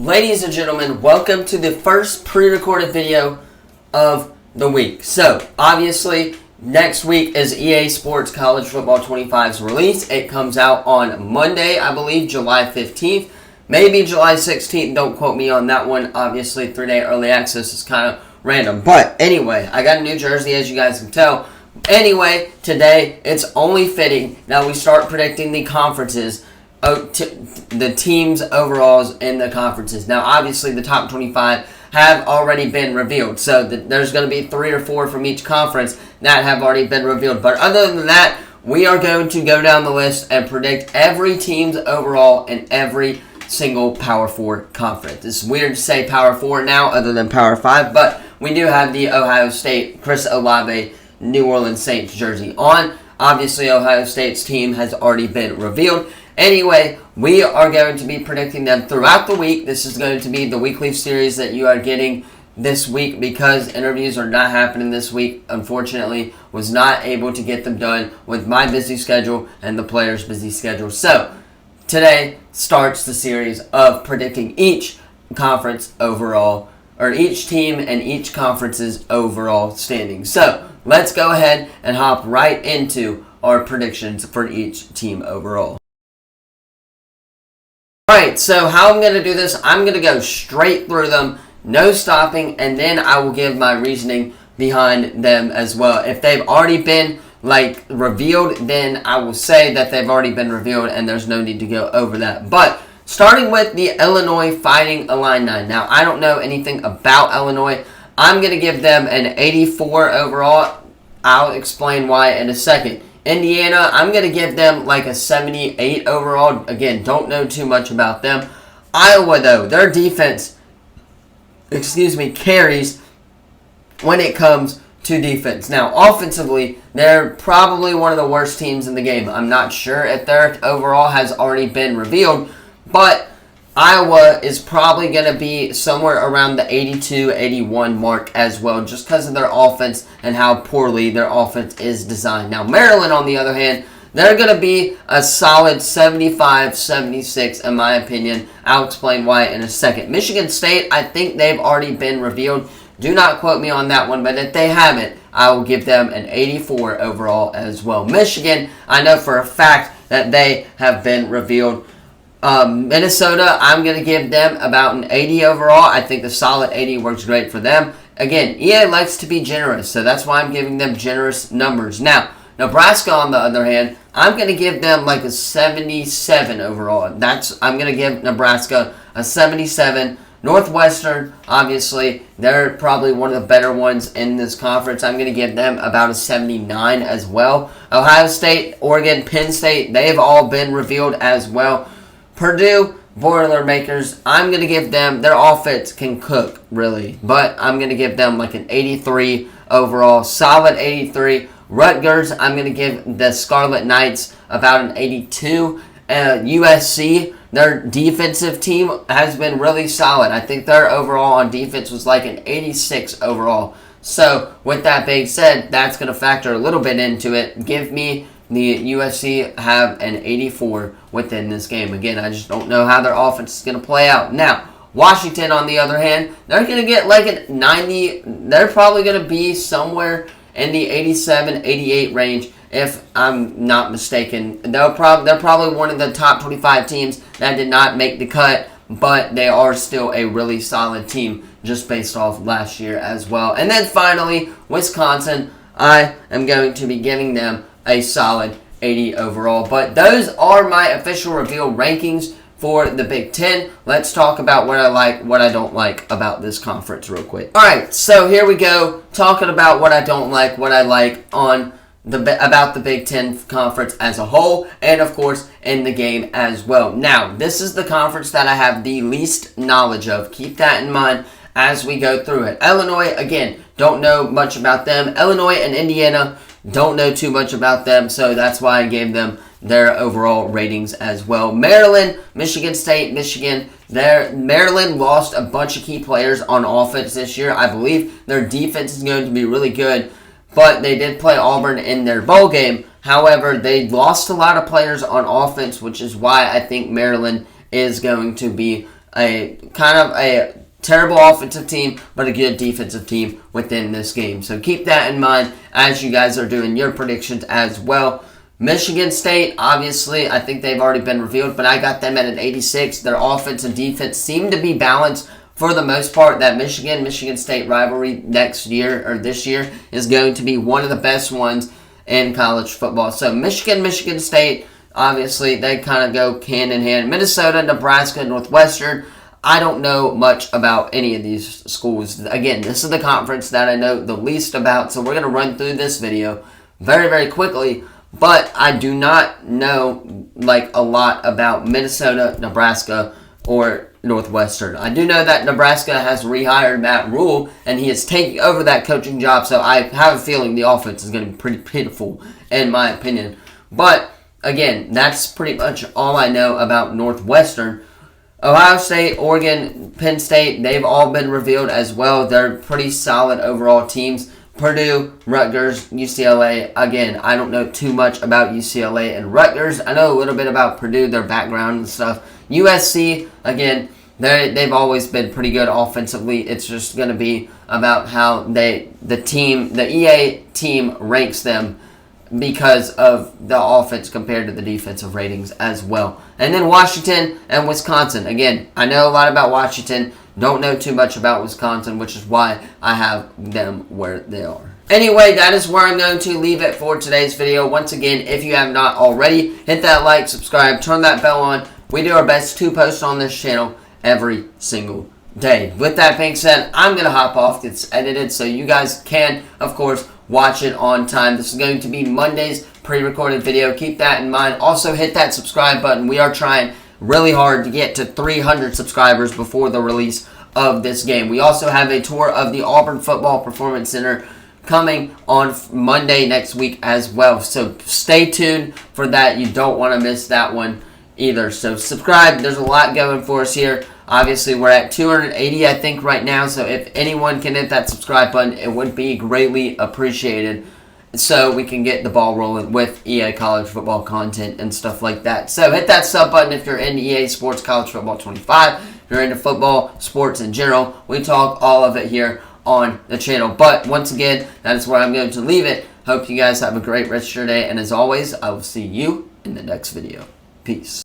Ladies and gentlemen, welcome to the first pre-recorded video of the week. So, obviously, next week is EA Sports College Football 25's release. It comes out on Monday, I believe, July 15th. Maybe July 16th, don't quote me on that one. Obviously, 3-day early access is kind of random. But anyway, I got a new jersey, as you guys can tell. Anyway, today, it's only fitting that we start predicting the conferences, the teams overalls in the conferences. Now, obviously, the top 25 have already been revealed. So there's going to be 3 or 4 from each conference that have already been revealed. But other than that, we are going to go down the list and predict every team's overall in every single Power 4 conference. It's weird to say Power 4 now other than Power 5, but we do have the Ohio State, Chris Olave, New Orleans Saints jersey on. Obviously, Ohio State's team has already been revealed. Anyway, we are going to be predicting them throughout the week. This is going to be the weekly series that you are getting this week because interviews are not happening this week. Unfortunately, was not able to get them done with my busy schedule and the players' busy schedule. So, today starts the series of predicting each conference overall, or each team and each conference's overall standing. So, let's go ahead and hop right into our predictions for each team overall. Alright, so how I'm going to do this, I'm going to go straight through them, no stopping, and then I will give my reasoning behind them as well. If they've already been, revealed, then I will say that they've already been revealed and there's no need to go over that. But, starting with the Illinois Fighting Illini. Now, I don't know anything about Illinois. I'm going to give them an 84 overall. I'll explain why in a second. Indiana, I'm going to give them a 78 overall. Again, don't know too much about them. Iowa, though, their defense, carries when it comes to defense. Now, offensively, they're probably one of the worst teams in the game. I'm not sure if their overall has already been revealed, but Iowa is probably going to be somewhere around the 82-81 mark as well, just because of their offense and how poorly their offense is designed. Now, Maryland, on the other hand, they're going to be a solid 75-76 in my opinion. I'll explain why in a second. Michigan State, I think they've already been revealed. Do not quote me on that one, but if they haven't, I will give them an 84 overall as well. Michigan, I know for a fact that they have been revealed. Minnesota, I'm going to give them about an 80 overall. I think the solid 80 works great for them. Again, EA likes to be generous, so that's why I'm giving them generous numbers. Now, Nebraska, on the other hand, I'm going to give them a 77 overall. I'm going to give Nebraska a 77. Northwestern, obviously, they're probably one of the better ones in this conference. I'm going to give them about a 79 as well. Ohio State, Oregon, Penn State, they've all been revealed as well. Purdue, Boilermakers, I'm going to give them, their offense can cook, really. But I'm going to give them an 83 overall, solid 83. Rutgers, I'm going to give the Scarlet Knights about an 82. USC, their defensive team has been really solid. I think their overall on defense was an 86 overall. So, with that being said, that's going to factor a little bit into it. Give me the USC have an 84 within this game. Again, I just don't know how their offense is going to play out. Now, Washington, on the other hand, they're going to get a 90. They're probably going to be somewhere in the 87, 88 range, if I'm not mistaken. They're probably one of the top 25 teams that did not make the cut, but they are still a really solid team just based off last year as well. And then finally, Wisconsin, I am going to be giving them a solid 80 overall. But those are my official reveal rankings for the Big Ten. Let's talk about what I like, what I don't like about this conference real quick. Alright, so here we go. Talking about what I don't like, what I like on about the Big Ten conference as a whole, and of course in the game as well. Now, this is the conference that I have the least knowledge of. Keep that in mind as we go through it. Illinois, again, don't know much about them. Illinois and Indiana, don't know too much about them, so that's why I gave them their overall ratings as well. Maryland, Michigan State, Michigan. Maryland lost a bunch of key players on offense this year. I believe their defense is going to be really good, but they did play Auburn in their bowl game. However, they lost a lot of players on offense, which is why I think Maryland is going to be a kind of a terrible offensive team, but a good defensive team within this game. So keep that in mind as you guys are doing your predictions as well. Michigan State, obviously, I think they've already been revealed, but I got them at an 86. Their offense and defense seem to be balanced for the most part. That Michigan State rivalry next year, or this year, is going to be one of the best ones in college football. So Michigan State, obviously, they kind of go hand in hand. Minnesota, Nebraska, Northwestern, I don't know much about any of these schools. Again, this is the conference that I know the least about, so we're going to run through this video very, very quickly. But I do not know a lot about Minnesota, Nebraska, or Northwestern. I do know that Nebraska has rehired Matt Rule, and he is taking over that coaching job, so I have a feeling the offense is going to be pretty pitiful, in my opinion. But, again, that's pretty much all I know about Northwestern. Ohio State, Oregon, Penn State, they've all been revealed as well. They're pretty solid overall teams. Purdue, Rutgers, UCLA. Again, I don't know too much about UCLA and Rutgers. I know a little bit about Purdue, their background and stuff. USC, again, they've always been pretty good offensively. It's just going to be about how the EA team ranks them because of the offense compared to the defensive ratings as well. And then Washington and Wisconsin. Again, I know a lot about Washington. Don't know too much about Wisconsin, which is why I have them where they are. Anyway, that is where I'm going to leave it for today's video. Once again, if you have not already, hit that like, subscribe, turn that bell on. We do our best to post on this channel every single day. With that being said, I'm going to hop off. It's edited, so you guys can, of course, watch it on time. This is going to be Monday's pre-recorded video. Keep that in mind. Also, hit that subscribe button. We are trying really hard to get to 300 subscribers before the release of this game. We also have a tour of the Auburn Football Performance Center coming on Monday next week as well. So stay tuned for that. You don't want to miss that one either. So subscribe. There's a lot going for us here. Obviously, we're at 280, I think, right now. So if anyone can hit that subscribe button, it would be greatly appreciated, so we can get the ball rolling with EA college football content and stuff like that. So hit that sub button if you're into EA Sports College Football 25. If you're into football, sports in general, we talk all of it here on the channel. But once again, that is where I'm going to leave it. Hope you guys have a great rest of your day. And as always, I will see you in the next video. Peace.